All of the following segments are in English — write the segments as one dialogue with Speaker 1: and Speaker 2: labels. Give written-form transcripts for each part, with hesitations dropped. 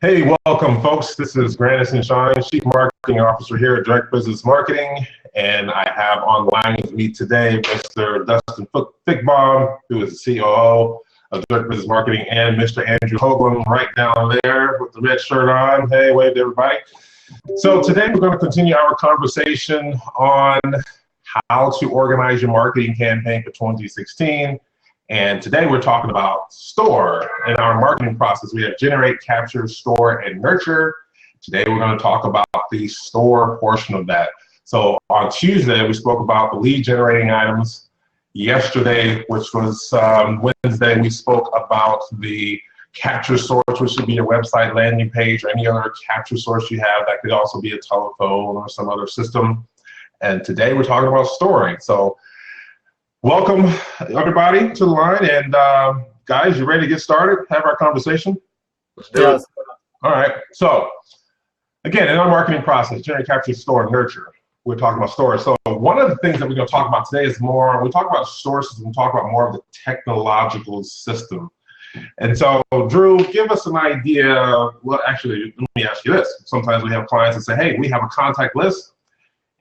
Speaker 1: Hey, welcome, folks. This is Grandison Shine, Chief Marketing Officer here at Direct Business Marketing, and I have online with me today Mr. Dustin Fickbaum, who is the COO of Direct Business Marketing, and Mr. Andrew Hoagland right down there with the red shirt on. Hey, wave to everybody. So today we're going to continue our conversation on how to organize your marketing campaign for 2016. And today we're talking about store. In our marketing process, we have generate, capture, store, and nurture. Today we're going to talk about the store portion of that. So on Tuesday, we spoke about the lead generating items. Yesterday, which was Wednesday, we spoke about the capture source, which should be your website landing page or any other capture source you have. That could also be a telephone or some other system. And today we're talking about storing. So welcome, everybody, to the line. And guys, you ready to get started? Have our conversation? Let's do it. All right. So again, in our marketing process, generate, capture, store, nurture. We're talking about storage. So one of the things that we're going to talk about today is more, we talk about sources, we talk about more of the technological system. And so, Drew, give us an idea. Well, actually, let me ask you this. Sometimes we have clients that say, hey, we have a contact list,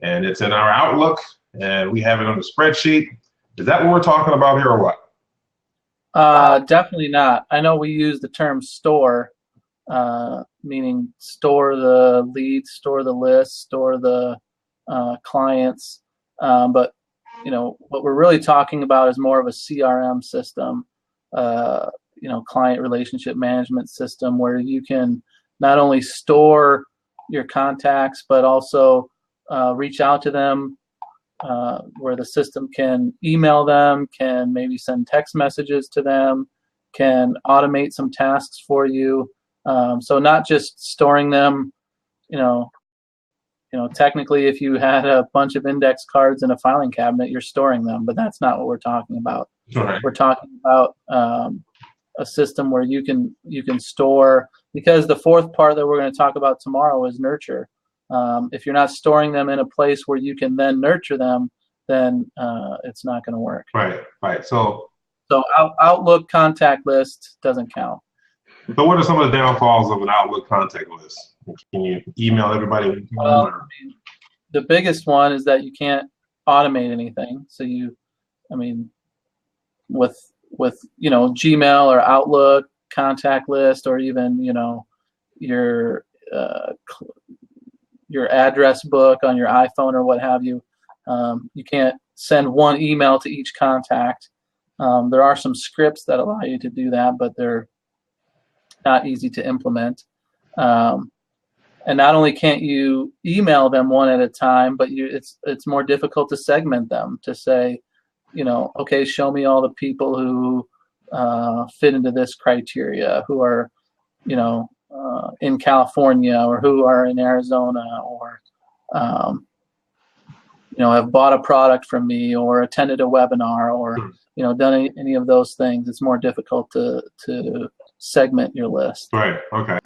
Speaker 1: and it's in our Outlook, and we have it on the spreadsheet. Is that what we're talking about here or what?
Speaker 2: Definitely not. I know we use the term store, meaning store the leads, store the list, store the clients. But you know what we're really talking about is more of a CRM system, client relationship management system, where you can not only store your contacts but also reach out to them. Where the system can email them, can maybe send text messages to them, can automate some tasks for you. So not just storing them, technically if you had a bunch of index cards in a filing cabinet, you're storing them, but that's not what we're talking about.
Speaker 1: Right.
Speaker 2: We're talking about a system where you can store, because the fourth part that we're going to talk about tomorrow is nurture. If you're not storing them in a place where you can then nurture them, then it's not going to work.
Speaker 1: Right. So
Speaker 2: Outlook contact list doesn't count.
Speaker 1: But what are some of the downfalls of an Outlook contact list? Can you email everybody?
Speaker 2: The biggest one is that you can't automate anything. So with Gmail or Outlook contact list, or even your address book on your iPhone or what have you, you can't send one email to each contact. There are some scripts that allow you to do that, but they're not easy to implement. And not only can't you email them one at a time, but it's more difficult to segment them, to say, okay, show me all the people who fit into this criteria, who are, in California, or who are in Arizona, or have bought a product from me, or attended a webinar, or done any of those things. It's more difficult to segment your list.
Speaker 1: Right. Okay.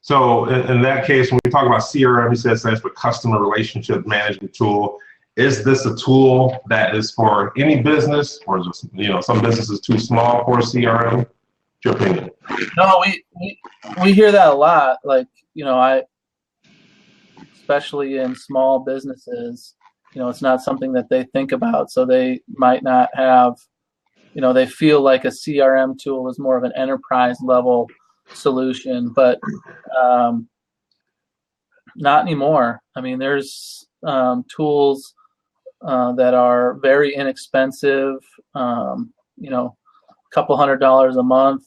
Speaker 1: So in that case, when we talk about CRM, you said it stands for Customer Relationship Management Tool. Is this a tool that is for any business, or just some businesses too small for a CRM? What's your opinion?
Speaker 2: No, we hear that a lot. Like, especially in small businesses, it's not something that they think about. So they might not have, they feel like a CRM tool is more of an enterprise level solution, but not anymore. I mean, there's tools that are very inexpensive, $200 a month,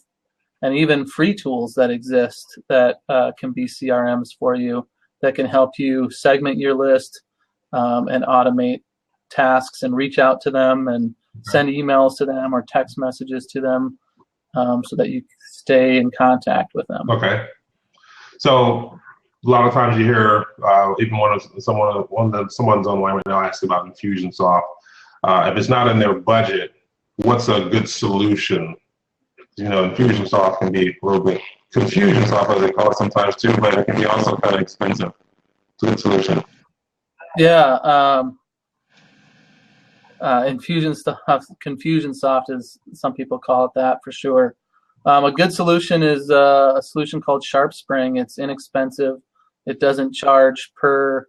Speaker 2: and even free tools that exist that can be CRMs for you, that can help you segment your list and automate tasks and reach out to them and send emails to them or text messages to them, so that you stay in contact with them.
Speaker 1: Okay. So a lot of times you hear even someone's online right now asking about Infusionsoft. If it's not in their budget, what's a good solution? Infusionsoft can be a little bit Confusionsoft, as they call it sometimes too, but it can be also kind of expensive. It's a good solution.
Speaker 2: Yeah. Confusionsoft, as some people call it that, for sure. A good solution is a solution called SharpSpring. It's inexpensive. It doesn't charge per,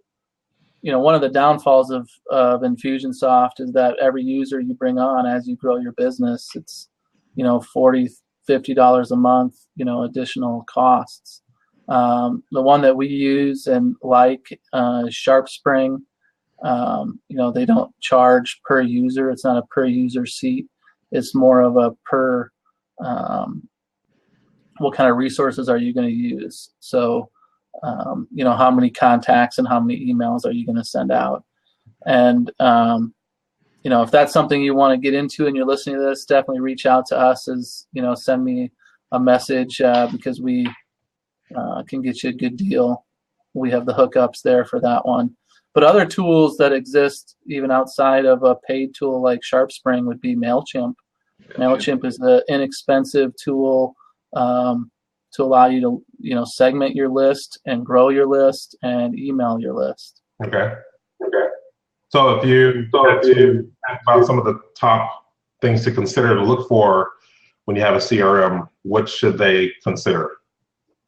Speaker 2: one of the downfalls of Infusionsoft is that every user you bring on as you grow your business, it's, $40, $50 a month, additional costs. The one that we use and like is SharpSpring. They don't charge per user. It's not a per user seat. It's more of a per, what kind of resources are you going to use? So, how many contacts and how many emails are you going to send out? And, if that's something you want to get into and you're listening to this, definitely reach out to us send me a message because we can get you a good deal. We have the hookups there for that one. But other tools that exist even outside of a paid tool like SharpSpring would be MailChimp. MailChimp is an inexpensive tool to allow you to, segment your list and grow your list and email your list.
Speaker 1: Okay. So if you had to think about some of the top things to consider to look for when you have a CRM, what should they consider?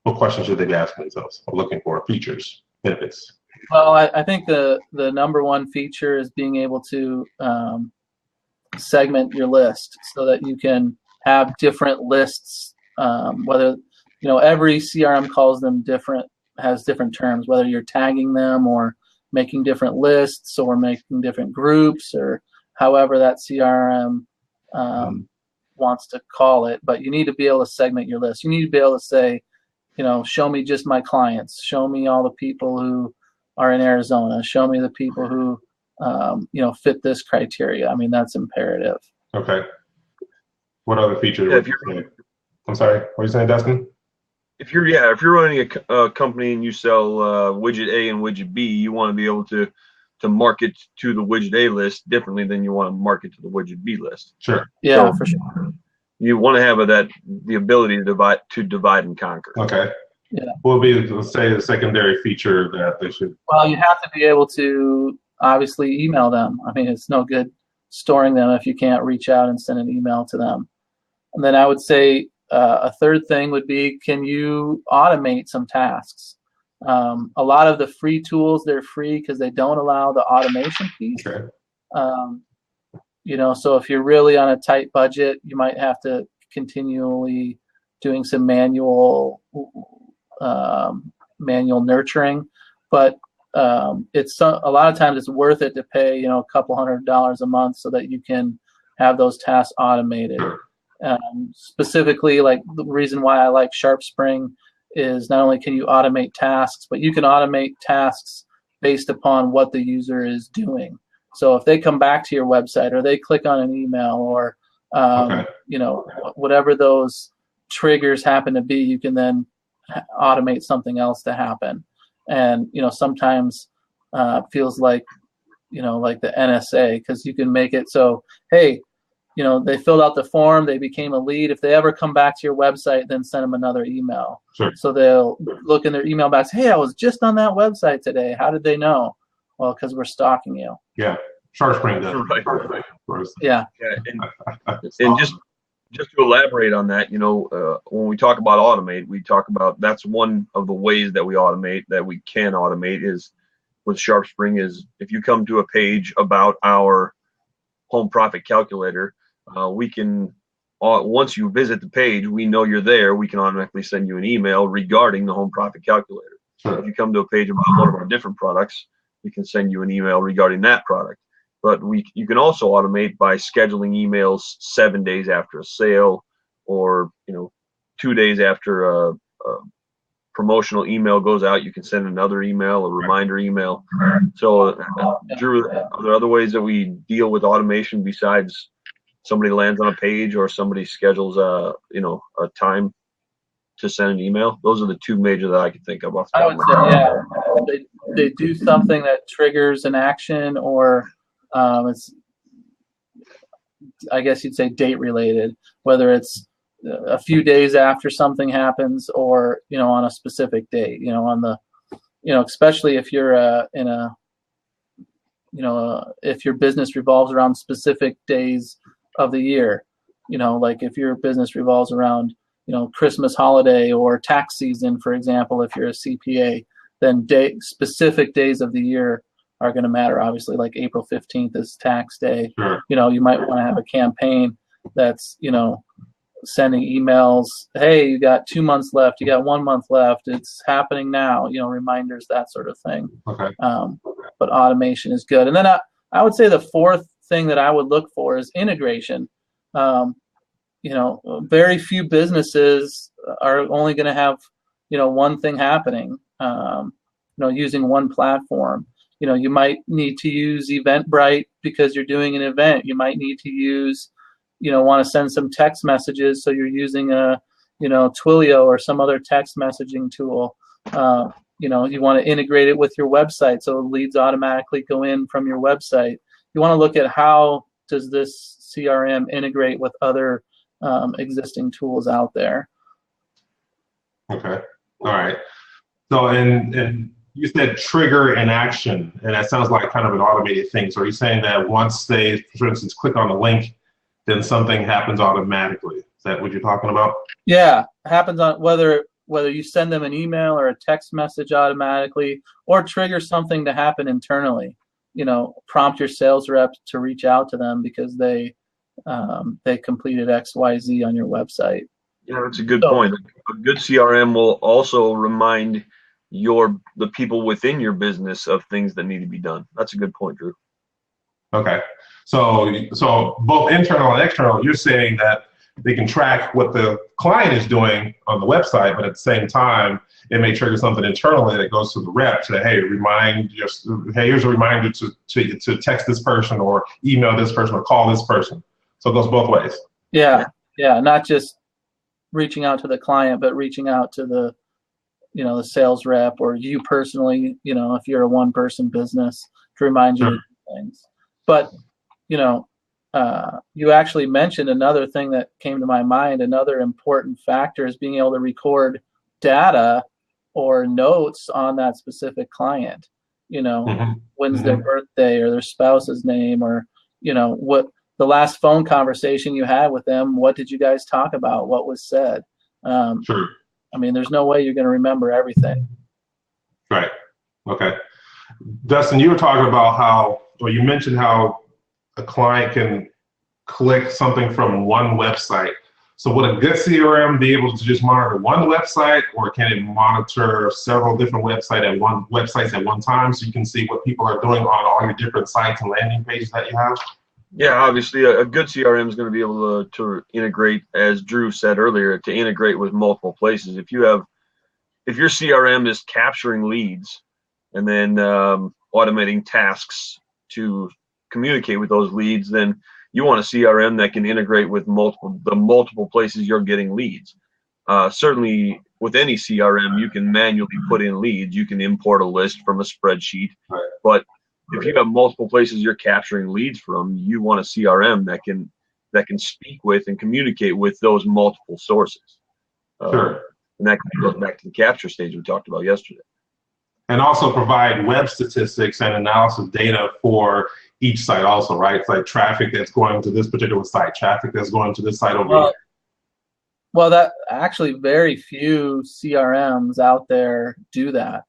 Speaker 1: What questions should they be asking themselves or looking for? Features, benefits?
Speaker 2: Well, I think the number one feature is being able to segment your list so that you can have different lists, whether, every CRM calls them different, has different terms, whether you're tagging them or making different lists or making different groups or however that CRM wants to call it. But you need to be able to segment your list. You need to be able to say, show me just my clients. Show me all the people who are in Arizona. Show me the people who, fit this criteria. I mean, that's imperative.
Speaker 1: Okay. What other features? I'm sorry. What are you saying, Dustin?
Speaker 3: If you're running a company and you sell widget A and widget B, you want to be able to market to the widget A list differently than you want to market to the widget B list.
Speaker 1: Sure.
Speaker 2: Yeah, for sure.
Speaker 3: You want to have the ability to divide and conquer.
Speaker 1: Okay.
Speaker 2: Yeah.
Speaker 1: What would be, let's say, the secondary feature that they should?
Speaker 2: Well, you have to be able to obviously email them. I mean, it's no good storing them if you can't reach out and send an email to them. And then I would say a third thing would be, can you automate some tasks? A lot of the free tools, they're free because they don't allow the automation piece.
Speaker 1: Okay.
Speaker 2: So if you're really on a tight budget, you might have to continually doing some manual nurturing, but it's a lot of times it's worth it to pay a couple $100 a month so that you can have those tasks automated. Specifically, like the reason why I like SharpSpring is not only can you automate tasks, but you can automate tasks based upon what the user is doing. So if they come back to your website or they click on an email or whatever those triggers happen to be, you can then automate something else to happen. And sometimes feels like like the NSA, because you can make it so, hey, they filled out the form, they became a lead. If they ever come back to your website, then send them another email.
Speaker 1: Sure.
Speaker 2: So they'll look in their email box, hey, I was just on that website today. How did they know? Well, because we're stalking you.
Speaker 1: Yeah. SharpSpring does.
Speaker 3: Right.
Speaker 2: Yeah.
Speaker 3: And just to elaborate on that, when we talk about automate, we talk about that's one of the ways that we automate, that we can automate is with SharpSpring is if you come to a page about our home profit calculator, we can, once you visit the page, we know you're there, we can automatically send you an email regarding the home profit calculator.
Speaker 1: Sure.
Speaker 3: If you come to a page about one of our different products, we can send you an email regarding that product. But you can also automate by scheduling emails 7 days after a sale, or 2 days after a promotional email goes out, you can send another email, a reminder email. So, Drew, are there other ways that we deal with automation besides somebody lands on a page or somebody schedules a time to send an email? Those are the two major that I can think of off the top of my head.
Speaker 2: Yeah. They do something that triggers an action, or it's, I guess you'd say, date related, whether it's a few days after something happens or on a specific date, on the especially if you're if your business revolves around specific days of the year, like if your business revolves around Christmas holiday or tax season, for example, if you're a CPA, then specific days of the year are going to matter. Obviously, like April 15th is tax day.
Speaker 1: Sure.
Speaker 2: You might want to have a campaign that's, sending emails, hey, you got 2 months left, you got 1 month left, it's happening now, reminders, that sort of thing.
Speaker 1: Okay.
Speaker 2: But automation is good. And then I would say the fourth thing that I would look for is integration. Very few businesses are only going to have, one thing happening, using one platform. You might need to use Eventbrite because you're doing an event. You might need to use, want to send some text messages, so you're using a, Twilio or some other text messaging tool. You want to integrate it with your website so leads automatically go in from your website. You want to look at how does this CRM integrate with other existing tools out there.
Speaker 1: Okay. All right. So, and you said trigger an action, and that sounds like kind of an automated thing. So are you saying that once they, for instance, click on the link, then something happens automatically? Is that what you're talking about? Yeah,
Speaker 2: it happens on whether you send them an email or a text message automatically, or trigger something to happen internally. Prompt your sales rep to reach out to them because they completed XYZ on your website.
Speaker 3: Yeah, that's a good point. A good CRM will also remind the people within your business of things that need to be done. That's a good point, Drew.
Speaker 1: Okay. So both internal and external, you're saying that they can track what the client is doing on the website, but at the same time, it may trigger something internally that goes to the rep to, hey, here's a reminder to text this person or email this person or call this person. So it goes both ways.
Speaker 2: Yeah. Not just reaching out to the client, but reaching out to the sales rep or you personally, if you're a one-person business, to remind you of things. But, you actually mentioned another thing that came to my mind. Another important factor is being able to record data or notes on that specific client. When's their birthday or their spouse's name, or, what the last phone conversation you had with them, what did you guys talk about? What was said?
Speaker 1: Sure.
Speaker 2: I mean, there's no way you're going to remember everything.
Speaker 1: Right. Okay. Dustin, you were talking about you mentioned how a client can click something from one website. So would a good CRM be able to just monitor one website, or can it monitor several different websites at one time, so you can see what people are doing on all your different sites and landing pages that you have?
Speaker 3: Yeah, obviously a good CRM is going to be able to integrate, as Drew said earlier, to integrate with multiple places. If your CRM is capturing leads and then automating tasks to communicate with those leads, then you want a CRM that can integrate with the multiple places you're getting leads. Certainly with any CRM, you can manually put in leads. You can import a list from a spreadsheet, but if you have multiple places you're capturing leads from, you want a CRM that can speak with and communicate with those multiple sources.
Speaker 1: Sure.
Speaker 3: And that goes back to the capture stage we talked about yesterday.
Speaker 1: And also provide web statistics and analysis data for each site also, right? It's like traffic that's going to this particular site, traffic that's going to this site over here.
Speaker 2: Well, that actually very few CRMs out there do that.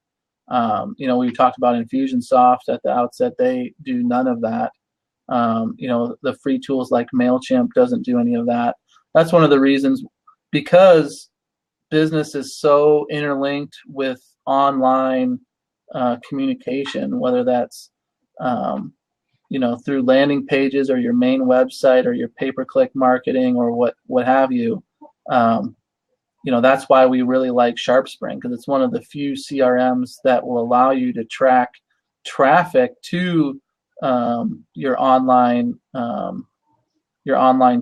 Speaker 2: We talked about Infusionsoft at the outset. They do none of that. The free tools like MailChimp doesn't do any of that. That's one of the reasons, because business is so interlinked with online communication, whether that's through landing pages or your main website or your pay-per-click marketing or what have you. That's why we really like SharpSpring, because it's one of the few CRMs that will allow you to track traffic to your online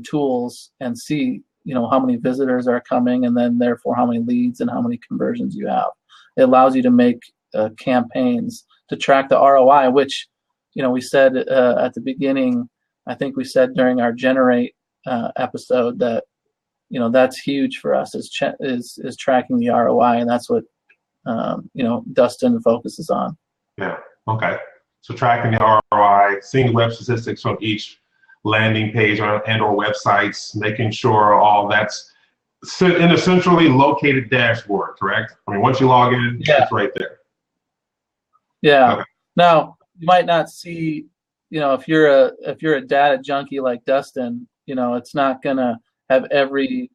Speaker 2: tools and see how many visitors are coming, and then therefore how many leads and how many conversions you have. It allows you to make campaigns to track the ROI, which we said at the beginning. I think we said during our Generate episode that that's huge for us, is tracking the ROI, and that's what Dustin focuses on.
Speaker 1: Yeah. Okay. So tracking the ROI, seeing web statistics from each landing page and or websites, making sure all that's in a centrally located dashboard, correct? I mean, once you log in, it's right there.
Speaker 2: Yeah.
Speaker 1: Okay.
Speaker 2: Now, you might not see, if you're a data junkie like Dustin, it's not gonna have every,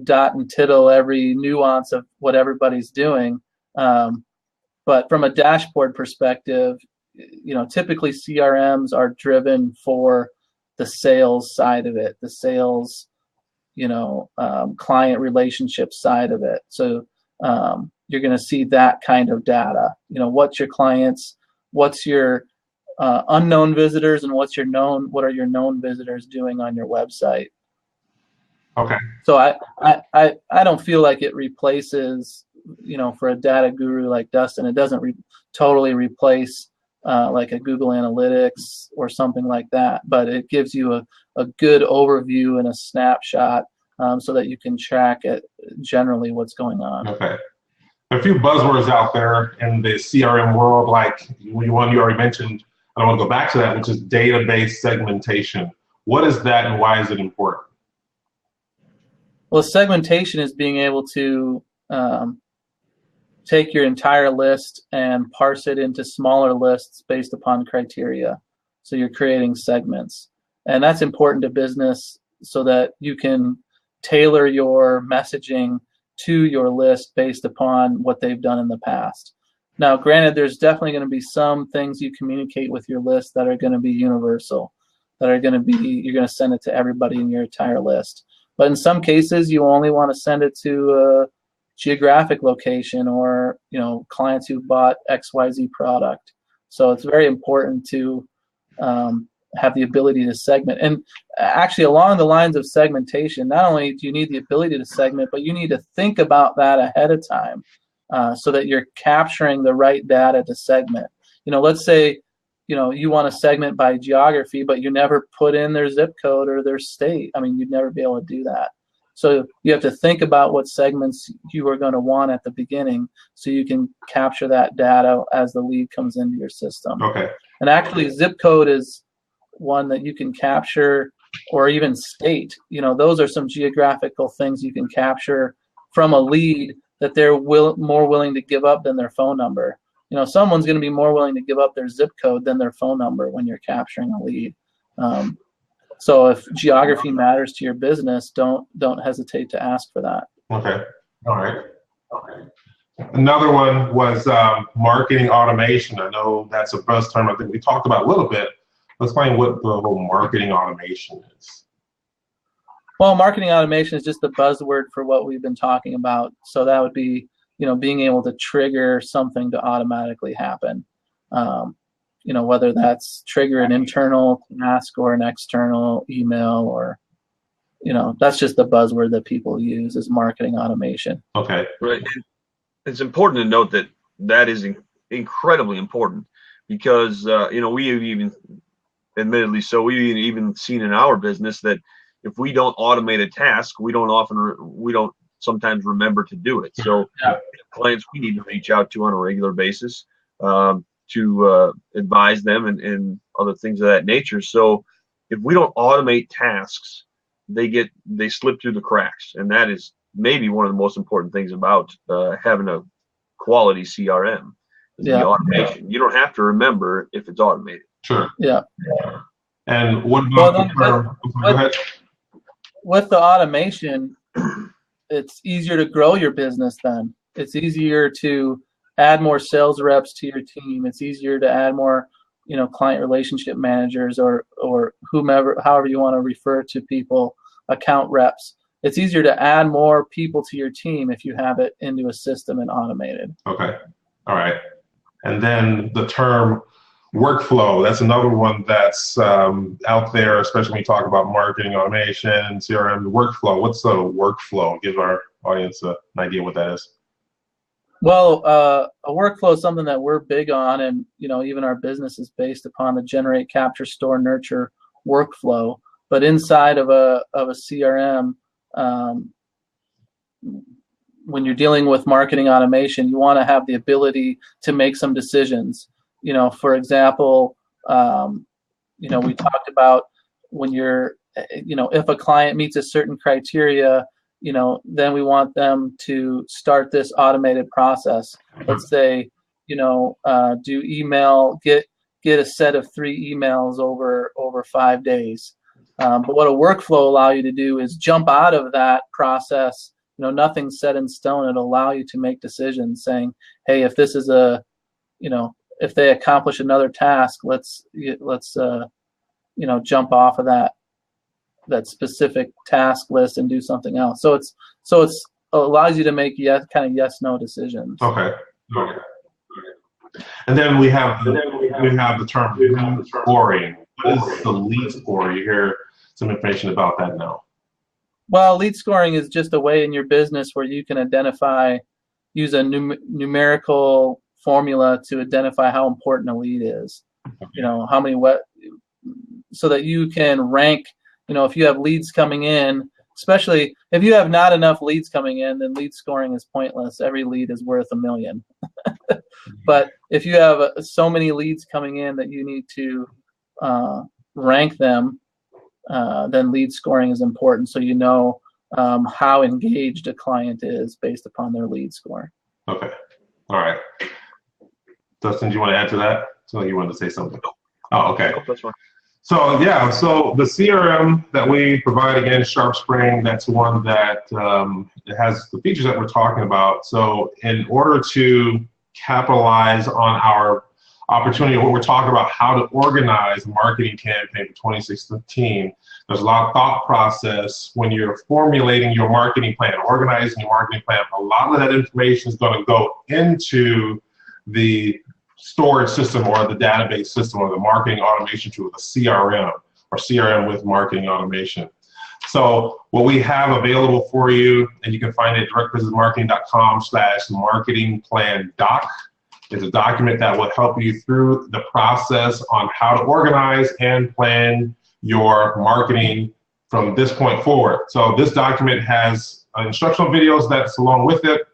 Speaker 2: dot and tittle, every nuance of what everybody's doing. But from a dashboard perspective, typically CRMs are driven for the sales side of it, the sales, client relationship side of it. So you're going to see that kind of data. What's your clients, what's your unknown visitors, and what are your known visitors doing on your website?
Speaker 1: Okay.
Speaker 2: So I don't feel like it replaces, for a data guru like Dustin, it doesn't totally replace like a Google Analytics or something like that, but it gives you a good overview and a snapshot so that you can track it generally what's going on.
Speaker 1: Okay. A few buzzwords out there in the CRM world, like one you already mentioned, I want to go back to that, which is database segmentation. What is that and why is it important?
Speaker 2: Well, segmentation is being able to take your entire list and parse it into smaller lists based upon criteria. So you're creating segments. And that's important to business so that you can tailor your messaging to your list based upon what they've done in the past. Now, granted, there's definitely going to be some things you communicate with your list that are going to be universal, that are going to be, you're going to send it to everybody in your entire list. But in some cases, you only want to send it to a geographic location or, clients who bought XYZ product. So it's very important to have the ability to segment. And actually, along the lines of segmentation, not only do you need the ability to segment, but you need to think about that ahead of time so that you're capturing the right data to segment. Let's say, you want to segment by geography, but you never put in their zip code or their state. I mean, you'd never be able to do that. So you have to think about what segments you are going to want at the beginning so you can capture that data as the lead comes into your system.
Speaker 1: Okay.
Speaker 2: And actually, zip code is one that you can capture, or even state. Those are some geographical things you can capture from a lead that they're more willing to give up than their phone number. Someone's going to be more willing to give up their zip code than their phone number when you're capturing a lead. So if geography matters to your business, don't hesitate to ask for that.
Speaker 1: Okay. All right. Another one was marketing automation. I know that's a buzz term I think we talked about a little bit. Let's explain what the whole marketing automation is.
Speaker 2: Well, marketing automation is just the buzzword for what we've been talking about. So that would be, being able to trigger something to automatically happen. Whether that's trigger an internal task or an external email, or, that's just the buzzword that people use is marketing automation.
Speaker 3: Okay. Right. It's important to note that is incredibly important because, we have even, admittedly so, we've even seen in our business that if we don't automate a task, we don't sometimes remember to do it. So clients we need to reach out to on a regular basis to advise them and other things of that nature. So if we don't automate tasks, they slip through the cracks. And that is maybe one of the most important things about having a quality CRM is the automation. You don't have to remember if it's automated.
Speaker 1: Sure.
Speaker 2: Yeah.
Speaker 1: And what about go ahead.
Speaker 2: With the automation, it's easier to grow your business then. It's easier to add more sales reps to your team. It's easier to add more, client relationship managers or whomever, however you want to refer to people, account reps. It's easier to add more people to your team if you have it into a system and automated.
Speaker 1: Okay. All right. And then the term workflow, that's another one that's out there, especially when you talk about marketing automation and CRM workflow. What's the workflow? Give our audience an idea what that is.
Speaker 2: Well, a workflow is something that we're big on, and even our business is based upon the generate, capture, store, nurture workflow. But inside of a CRM, when you're dealing with marketing automation, you want to have the ability to make some decisions. For example, we talked about when you're, if a client meets a certain criteria, then we want them to start this automated process. Let's say, do email, get a set of 3 emails over 5 days. But what a workflow allow you to do is jump out of that process. Nothing's set in stone. It'll allow you to make decisions saying, hey, if this is if they accomplish another task, let's jump off of that specific task list and do something else. So it allows you to make yes/no decisions.
Speaker 1: Okay. And then we have the term lead scoring. What is the lead score? You hear some information about that now.
Speaker 2: Well, lead scoring is just a way in your business where you can use a numerical formula to identify how important a lead is. How many so that you can rank. If you have leads coming in, especially if you have not enough leads coming in, then lead scoring is pointless. Every lead is worth $1 million. But if you have so many leads coming in that you need to rank them, then lead scoring is important. So how engaged a client is based upon their lead score.
Speaker 1: Okay. All right. Dustin, do you want to add to that? So you wanted to say something? Oh, okay.
Speaker 3: No, that's fine.
Speaker 1: So the CRM that we provide, again, SharpSpring, that's one that it has the features that we're talking about. So in order to capitalize on our opportunity, what we're talking about, how to organize a marketing campaign for 2016, there's a lot of thought process when you're formulating your marketing plan, organizing your marketing plan. A lot of that information is going to go into the storage system or the database system or the marketing automation tool, the CRM, or CRM with marketing automation. So what we have available for you, and you can find it at directbusinessmarketing.com/marketingplandoc, is a document that will help you through the process on how to organize and plan your marketing from this point forward. So this document has instructional videos that's along with it.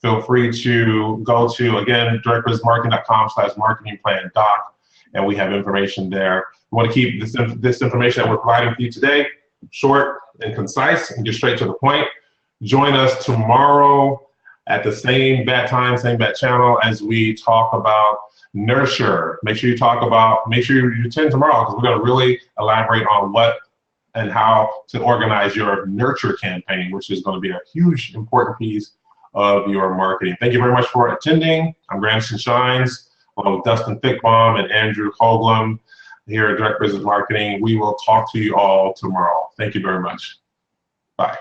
Speaker 1: Feel free to go to, again, directbusinessmarketing.com/marketingplandoc, and we have information there. We want to keep this information that we're providing for you today short and concise and get straight to the point. Join us tomorrow at the same bat time, same bat channel, as we talk about nurture. Make sure you attend tomorrow, because we're going to really elaborate on what and how to organize your nurture campaign, which is going to be a huge, important piece of your marketing. Thank you very much for attending. I'm Grandison Shines, along with Dustin Fickbaum and Andrew Hoagland here at Direct Business Marketing. We will talk to you all tomorrow. Thank you very much. Bye.